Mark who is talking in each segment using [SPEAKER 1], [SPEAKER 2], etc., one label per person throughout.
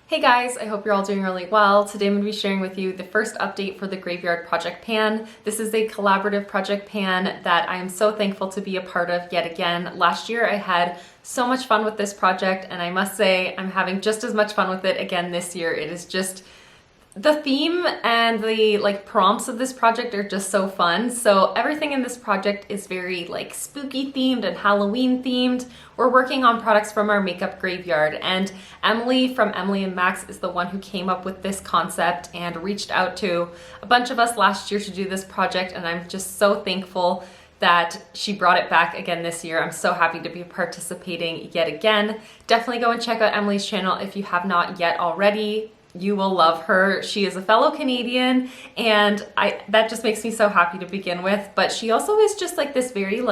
[SPEAKER 1] Hey guys, I hope you're all doing really well. Today I'm going to be sharing with you the first update for the Graveyard Project Pan. This is a collaborative project pan that I am so thankful to be a part of yet again. Last year I had so much fun with this project and I must say I'm having just as much fun with it again this year. It is just the theme and the prompts of this project are just so fun. So everything in this project is very spooky themed and Halloween themed. We're working on products from our makeup graveyard, and Emily from Emily and Max is the one who came up with this concept and reached out to a bunch of us last year to do this project, and I'm just so thankful that she brought it back again this year. I'm so happy to be participating yet again. Definitely go and check out Emily's channel if you have not yet already. You will love her. She is a fellow Canadian and that just makes me so happy to begin with. But she also is just this very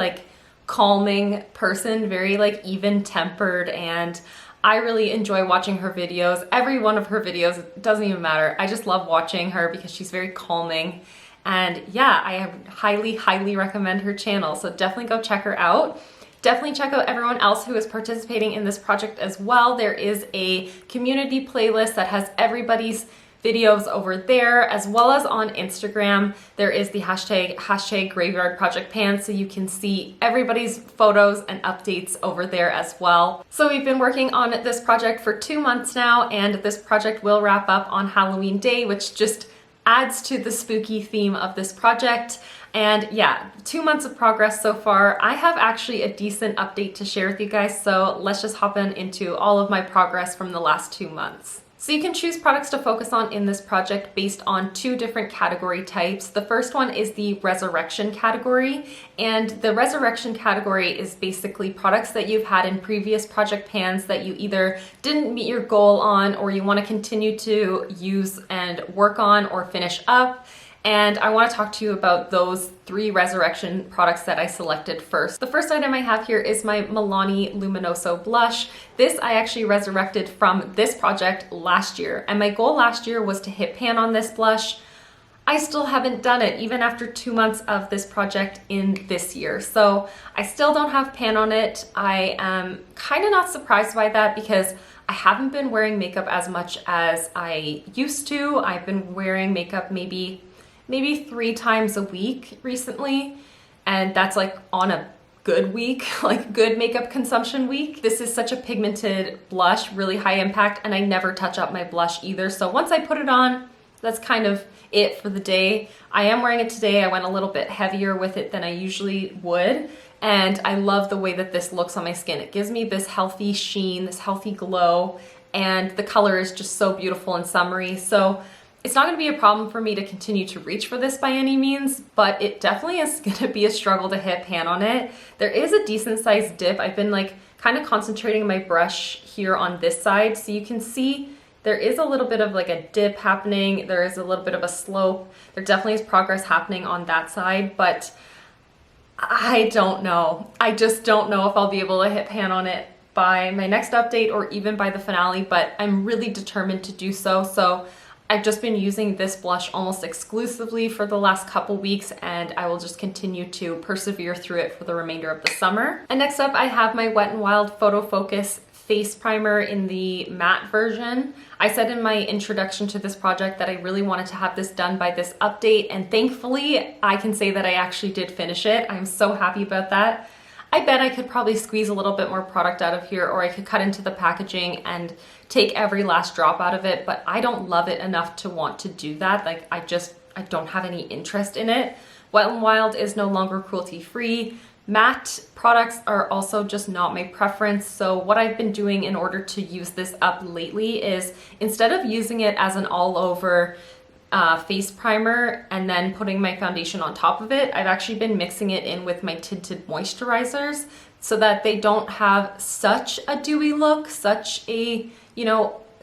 [SPEAKER 1] calming person, very even-tempered, and I really enjoy watching her videos. Every one of her videos, it doesn't even matter. I just love watching her because she's very calming. And yeah, I highly recommend her channel. So definitely go check her out. Definitely check out everyone else who is participating in this project as well. There is a community playlist that has everybody's videos over there, as well as on Instagram. There is the hashtag Graveyard Project Pan, so you can see everybody's photos and updates over there as well. So we've been working on this project for 2 months now, and this project will wrap up on Halloween Day, which just adds to the spooky theme of this project. And yeah, 2 months of progress so far. I have actually a decent update to share with you guys, so let's just hop into all of my progress from the last 2 months. So you can choose products to focus on in this project based on 2 different category types. The first one is the Resurrection category, and the Resurrection category is basically products that you've had in previous project pans that you either didn't meet your goal on, or you want to continue to use and work on or finish up. And I want to talk to you about those 3 Resurrection products that I selected first. The first item I have here is my Milani Luminoso blush. This I actually resurrected from this project last year, and my goal last year was to hit pan on this blush. I still haven't done it even after 2 months of this project in this year. So I still don't have pan on it. I am kind of not surprised by that because I haven't been wearing makeup as much as I used to. I've been wearing makeup maybe 3 times a week recently, and that's on a good week, good makeup consumption week. This is such a pigmented blush, really high impact, and I never touch up my blush either. So once I put it on, that's kind of it for the day. I am wearing it today. I went a little bit heavier with it than I usually would, and I love the way that this looks on my skin. It gives me this healthy sheen, this healthy glow, and the color is just so beautiful and summery. So it's not going to be a problem for me to continue to reach for this by any means, but it definitely is going to be a struggle to hit pan on it. There is a decent sized dip. I've been kind of concentrating my brush here on this side, so you can see there is a little bit of a dip happening. There is a little bit of a slope. There definitely is progress happening on that side, but I don't know. I just don't know if I'll be able to hit pan on it by my next update or even by the finale, but I'm really determined to do so. So I've just been using this blush almost exclusively for the last couple weeks, and I will just continue to persevere through it for the remainder of the summer. And next up, I have my Wet n Wild Photo Focus Face Primer in the matte version. I said in my introduction to this project that I really wanted to have this done by this update, and thankfully I can say that I actually did finish it. I'm so happy about that. I bet I could probably squeeze a little bit more product out of here, or I could cut into the packaging and take every last drop out of it, but I don't love it enough to want to do that. I don't have any interest in it. Wet n Wild is no longer cruelty-free. Matte products are also just not my preference, so what I've been doing in order to use this up lately is, instead of using it as an all-over face primer and then putting my foundation on top of it, I've actually been mixing it in with my tinted moisturizers so that they don't have such a dewy look, such a,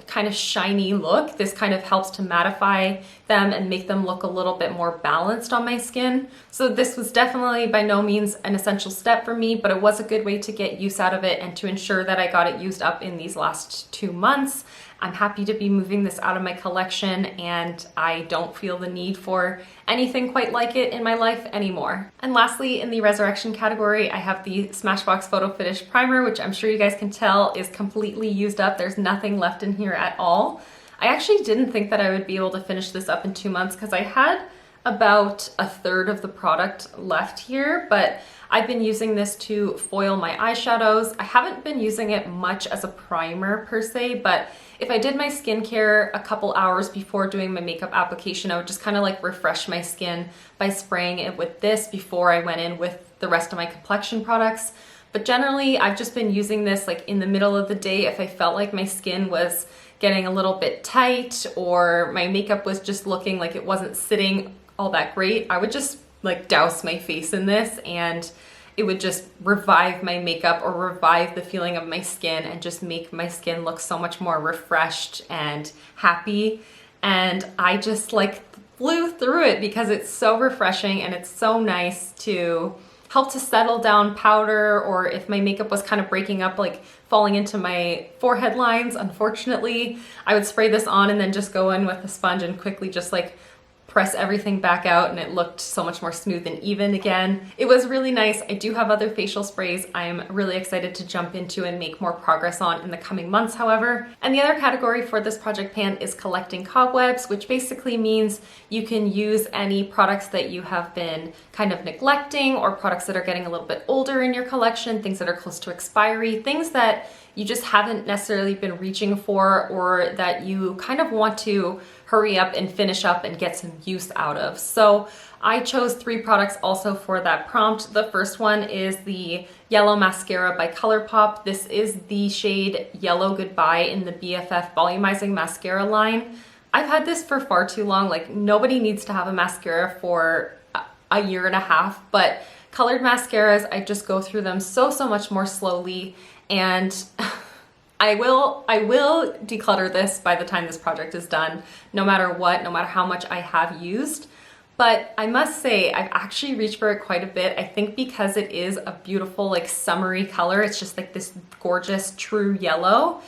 [SPEAKER 1] kind of shiny look. This kind of helps to mattify them and make them look a little bit more balanced on my skin. So this was definitely by no means an essential step for me, but it was a good way to get use out of it and to ensure that I got it used up in these last 2 months. I'm happy to be moving this out of my collection, and I don't feel the need for anything quite like it in my life anymore. And lastly, in the Resurrection category, I have the Smashbox Photofinish Primer, which I'm sure you guys can tell is completely used up. There's nothing left in here at all. I actually didn't think that I would be able to finish this up in 2 months because I had about a third of the product left here, but I've been using this to foil my eyeshadows. I haven't been using it much as a primer per se, but if I did my skincare a couple hours before doing my makeup application, I would just kind of like refresh my skin by spraying it with this before I went in with the rest of my complexion products. But generally, I've just been using this like in the middle of the day if I felt like my skin was getting a little bit tight or my makeup was just looking like it wasn't sitting all that great. I would just like douse my face in this and it would just revive my makeup or revive the feeling of my skin and just make my skin look so much more refreshed and happy. And I just like flew through it because it's so refreshing and it's so nice to help to settle down powder, or if my makeup was kind of breaking up, like falling into my forehead lines, unfortunately, I would spray this on and then just go in with a sponge and quickly just like press everything back out, and it looked so much more smooth and even again. It was really nice. I do have other facial sprays I'm really excited to jump into and make more progress on in the coming months, however. And the other category for this project pan is collecting cobwebs, which basically means you can use any products that you have been kind of neglecting, or products that are getting a little bit older in your collection, things that are close to expiry, things that you just haven't necessarily been reaching for, or that you kind of want to hurry up and finish up and get some use out of. So I chose 3 products also for that prompt. The first one is the Yellow Mascara by Colourpop. This is the shade Yellow Goodbye in the BFF Volumizing Mascara line. I've had this for far too long. Like, nobody needs to have a mascara for a year and a half, but colored mascaras, I just go through them so much more slowly, and I will declutter this by the time this project is done, no matter what, no matter how much I have used. But I must say, I've actually reached for it quite a bit. I think because it is a beautiful, like, summery color, it's just like this gorgeous true yellow.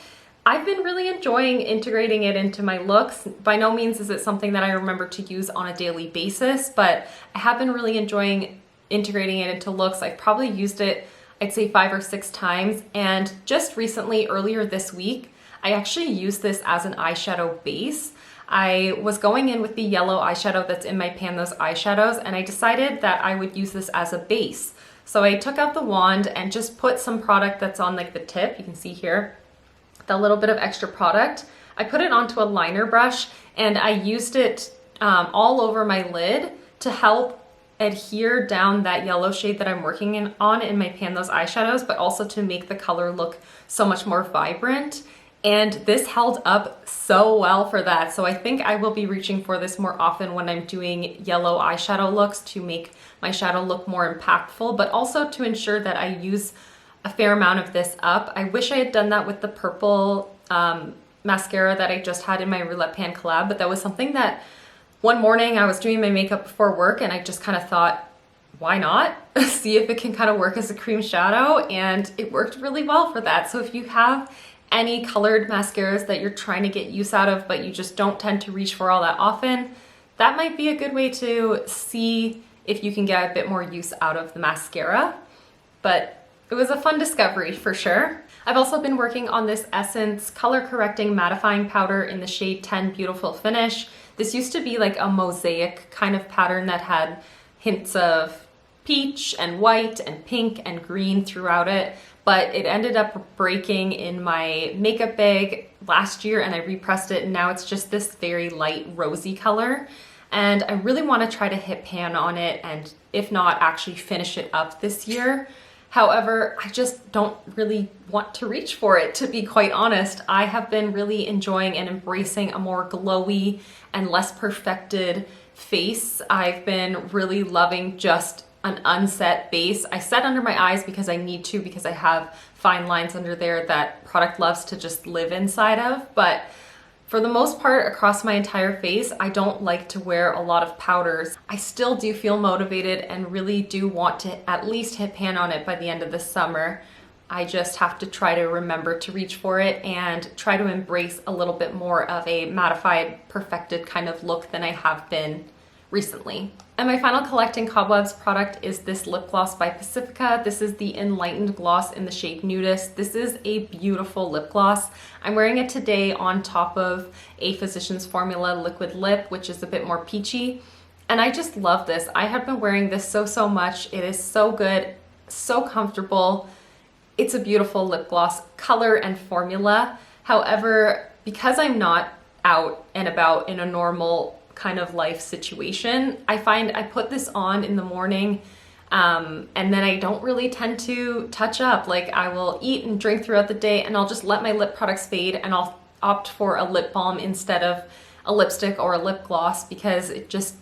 [SPEAKER 1] I've been really enjoying integrating it into my looks. By no means is it something that I remember to use on a daily basis, but I have been really enjoying integrating it into looks. I've probably used it, I'd say 5 or 6 times, and just recently, earlier this week, I actually used this as an eyeshadow base. I was going in with the yellow eyeshadow that's in my pan, those eyeshadows, and I decided that I would use this as a base. So I took out the wand and just put some product that's on like the tip, you can see here, that little bit of extra product. I put it onto a liner brush and I used it all over my lid to help adhere down that yellow shade that I'm working on in my pan, those eyeshadows, but also to make the color look so much more vibrant. And this held up so well for that. So I think I will be reaching for this more often when I'm doing yellow eyeshadow looks to make my shadow look more impactful, but also to ensure that I use a fair amount of this up. I wish I had done that with the purple mascara that I just had in my Roulette Pan collab, but that was something that one morning I was doing my makeup before work and I just kind of thought, why not? See if it can kind of work as a cream shadow, and it worked really well for that. So if you have any colored mascaras that you're trying to get use out of, but you just don't tend to reach for all that often, that might be a good way to see if you can get a bit more use out of the mascara. But it was a fun discovery for sure. I've also been working on this Essence Colour Correcting Mattifying Powder in the shade 10 Beautiful Finish. This used to be like a mosaic kind of pattern that had hints of peach and white and pink and green throughout it, but it ended up breaking in my makeup bag last year and I repressed it, and now it's just this very light rosy color. And I really want to try to hit pan on it, and if not, actually finish it up this year. However, I just don't really want to reach for it, to be quite honest. I have been really enjoying and embracing a more glowy and less perfected face. I've been really loving just an unset base. I set under my eyes because I need to, because I have fine lines under there that product loves to just live inside of. But for the most part, across my entire face, I don't like to wear a lot of powders. I still do feel motivated and really do want to at least hit pan on it by the end of the summer. I just have to try to remember to reach for it and try to embrace a little bit more of a mattified, perfected kind of look than I have been recently. And my final Collecting Cobwebs product is this lip gloss by Pacifica. This is the Enlightened Gloss in the shade Nudist. This is a beautiful lip gloss. I'm wearing it today on top of a Physicians Formula liquid lip, which is a bit more peachy. And I just love this. I have been wearing this so much. It is so good, so comfortable. It's a beautiful lip gloss, color and formula. However, because I'm not out and about in a normal kind of life situation, I find I put this on in the morning and then I don't really tend to touch up. Like, I will eat and drink throughout the day and I'll just let my lip products fade, and I'll opt for a lip balm instead of a lipstick or a lip gloss because it just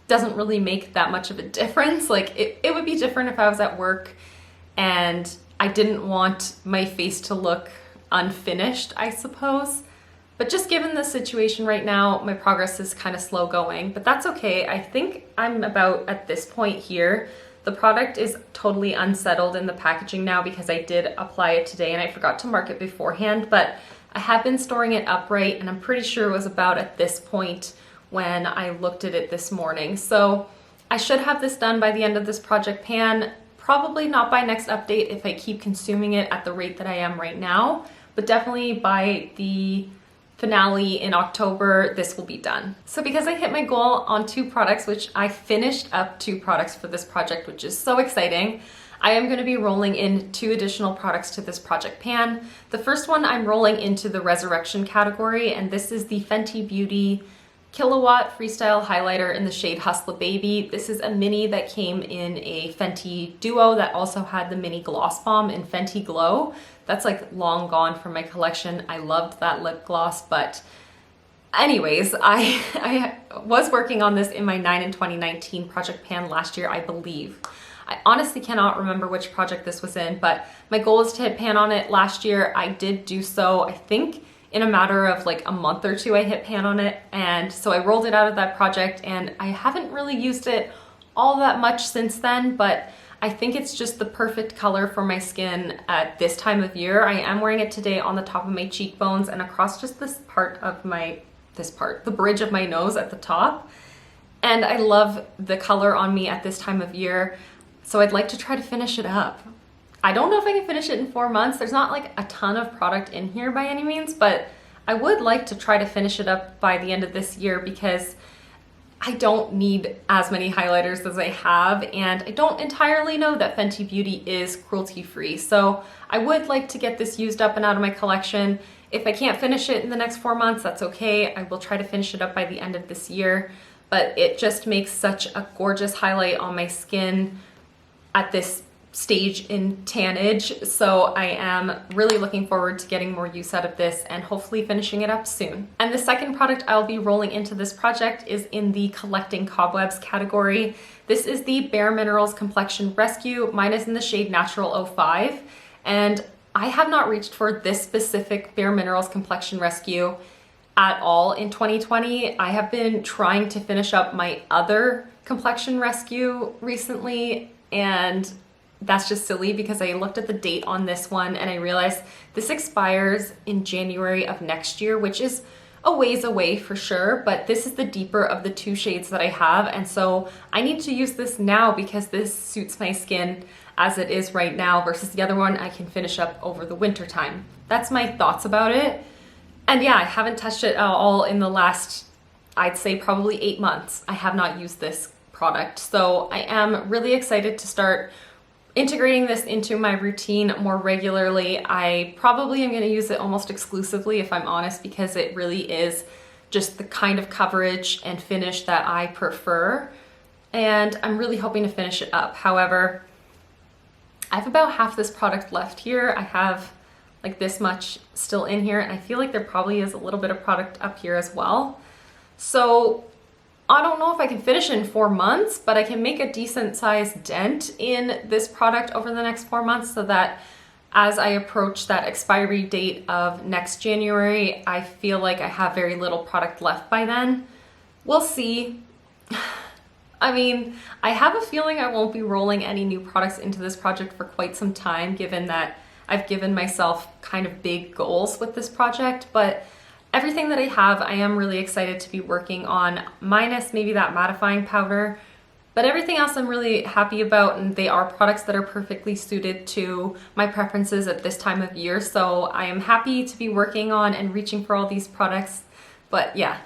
[SPEAKER 1] doesn't really make that much of a difference. Like, it would be different if I was at work and I didn't want my face to look unfinished, I suppose. But just given the situation right now, my progress is kind of slow going, but that's okay. I think I'm about at this point here. The product is totally unsettled in the packaging now because I did apply it today and I forgot to mark it beforehand, but I have been storing it upright and I'm pretty sure it was about at this point when I looked at it this morning. So I should have this done by the end of this project pan, probably not by next update if I keep consuming it at the rate that I am right now, but definitely by the finale in October, this will be done. So because I hit my goal on 2 products, which I finished up 2 products for this project, which is so exciting, I am going to be rolling in 2 additional products to this project pan. The first one I'm rolling into the Resurrection category, and this is the Fenty Beauty Killawatt Freestyle Highlighter in the shade Hustla Baby. This is a mini that came in a Fenty duo that also had the mini gloss bomb in Fenty Glow. That's like long gone from my collection. I loved that lip gloss, but anyways, I was working on this in my 9 in 2019 project pan last year, I believe. I honestly cannot remember which project this was in, but my goal is to hit pan on it last year. I did do so, I think, in a matter of like a month or 2 I hit pan on it, and so I rolled it out of that project and I haven't really used it all that much since then, but I think it's just the perfect color for my skin at this time of year. I am wearing it today on the top of my cheekbones and across just this part of the bridge of my nose at the top, and I love the color on me at this time of year, so I'd like to try to finish it up. I don't know if I can finish it in 4 months. There's not like a ton of product in here by any means, but I would like to try to finish it up by the end of this year because I don't need as many highlighters as I have, and I don't entirely know that Fenty Beauty is cruelty-free. So I would like to get this used up and out of my collection. If I can't finish it in the next 4 months, that's okay. I will try to finish it up by the end of this year, but it just makes such a gorgeous highlight on my skin at this stage in tannage, so I am really looking forward to getting more use out of this and hopefully finishing it up soon. And the second product I'll be rolling into this project is in the Collecting Cobwebs category. This is the Bare Minerals Complexion Rescue. Mine is in the shade Natural 05, and I have not reached for this specific Bare Minerals Complexion Rescue at all in 2020. I have been trying to finish up my other Complexion Rescue recently, and that's just silly because I looked at the date on this one and I realized this expires in January of next year, which is a ways away for sure, but this is the deeper of the 2 shades that I have, and so I need to use this now because this suits my skin as it is right now versus the other one I can finish up over the winter time. That's my thoughts about it. And yeah, I haven't touched it at all in the last, I'd say probably 8 months. I have not used this product, so I am really excited to start integrating this into my routine more regularly. I probably am going to use it almost exclusively, if I'm honest, because it really is just the kind of coverage and finish that I prefer, and I'm really hoping to finish it up. However, I have about half this product left here. I have like this much still in here, and I feel like there probably is a little bit of product up here as well. So I don't know if I can finish it in 4 months, but I can make a decent sized dent in this product over the next 4 months so that as I approach that expiry date of next January, I feel like I have very little product left by then. We'll see. I mean, I have a feeling I won't be rolling any new products into this project for quite some time, given that I've given myself kind of big goals with this project, but everything that I have, I am really excited to be working on, minus maybe that mattifying powder. But everything else I'm really happy about, and they are products that are perfectly suited to my preferences at this time of year. So I am happy to be working on and reaching for all these products. But yeah,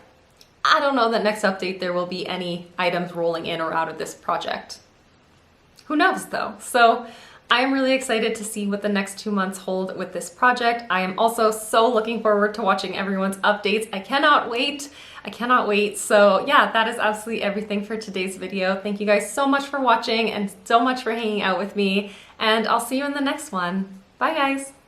[SPEAKER 1] I don't know that next update there will be any items rolling in or out of this project. Who knows though? So I am really excited to see what the next 2 months hold with this project. I am also so looking forward to watching everyone's updates. I cannot wait. I cannot wait. So yeah, that is absolutely everything for today's video. Thank you guys so much for watching and so much for hanging out with me. And I'll see you in the next one. Bye guys.